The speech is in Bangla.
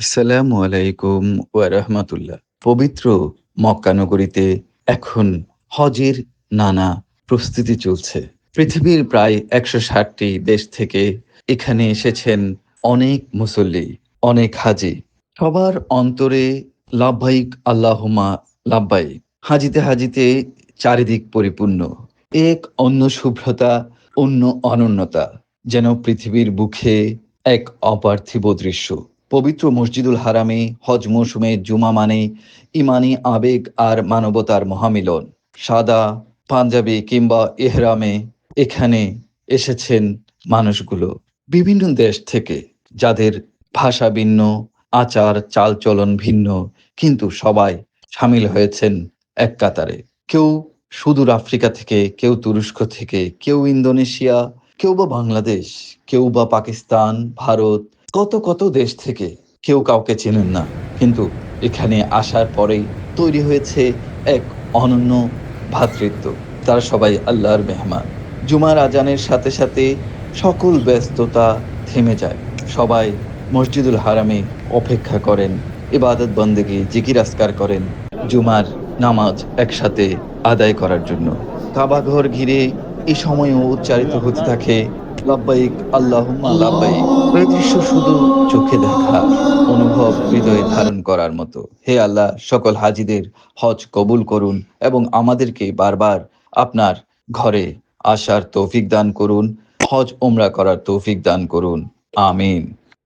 আসসালামু আলাইকুম ওয়া রাহমাতুল্লাহ। পবিত্র মক্কা নগরীতে এখন হজের নানা প্রস্তুতি চলছে। পৃথিবীর প্রায় ১৬০টি দেশ থেকে এখানে এসেছেন অনেক মুসল্লি, অনেক হাজি। সবার অন্তরে লাব্বাইক আল্লাহুম্মা লাব্বাইক। হাজিতে হাজিতে চারিদিক পরিপূর্ণ। এক অন্য শুভ্রতা, অন্য অনন্যতা, যেন পৃথিবীর বুকে এক অপার্থিব দৃশ্য। পবিত্র মসজিদুল হারামে হজ মৌসুমে জুমা মানে ইমানি আবেগ আর মানবতার মহামিলন। সাদা পাঞ্জাবি কিংবা ইহরামে এখানে এসেছেন মানুষগুলো বিভিন্ন দেশ থেকে, যাদের ভাষা ভিন্ন, আচার চালচলন ভিন্ন, কিন্তু সবাই সামিল হয়েছেন এক কাতারে। কেউ সুদূর আফ্রিকা থেকে, কেউ তুরস্ক থেকে, কেউ ইন্দোনেশিয়া, কেউ বা বাংলাদেশ, কেউ বা পাকিস্তান, ভারত, কত কত দেশ থেকে। কেউ কাউকে চেনেন না, কিন্তু এখানে আসার পরেই তৈরি হয়েছে এক অনন্য ভ্রাতৃত্ব। তারা সবাই আল্লাহর মেহমান। জুমার আজানের সাথে সাথে সকল ব্যস্ততা থেমে যায়। সবাই মসজিদুল হারামে অপেক্ষা করেন, ইবাদত বন্দেগি জিকির আজকার করেন, জুমার নামাজ একসাথে আদায় করার জন্য। কাবা ঘর ঘিরে এই সময়ও উচ্চারিত হতে থাকে লাব্বাইক আল্লাহুম্মা লাব্বাইক। এই দৃশ্য শুধু চোখে দেখা, অনুভব হৃদয়ে ধারণ করার মতো। হে আল্লাহ, সকল হাজিদের হজ কবুল করুন এবং আমাদেরকে বারবার আপনার ঘরে আসার তৌফিক দান করুন, হজ উমরা করার তৌফিক দান করুন। আমিন।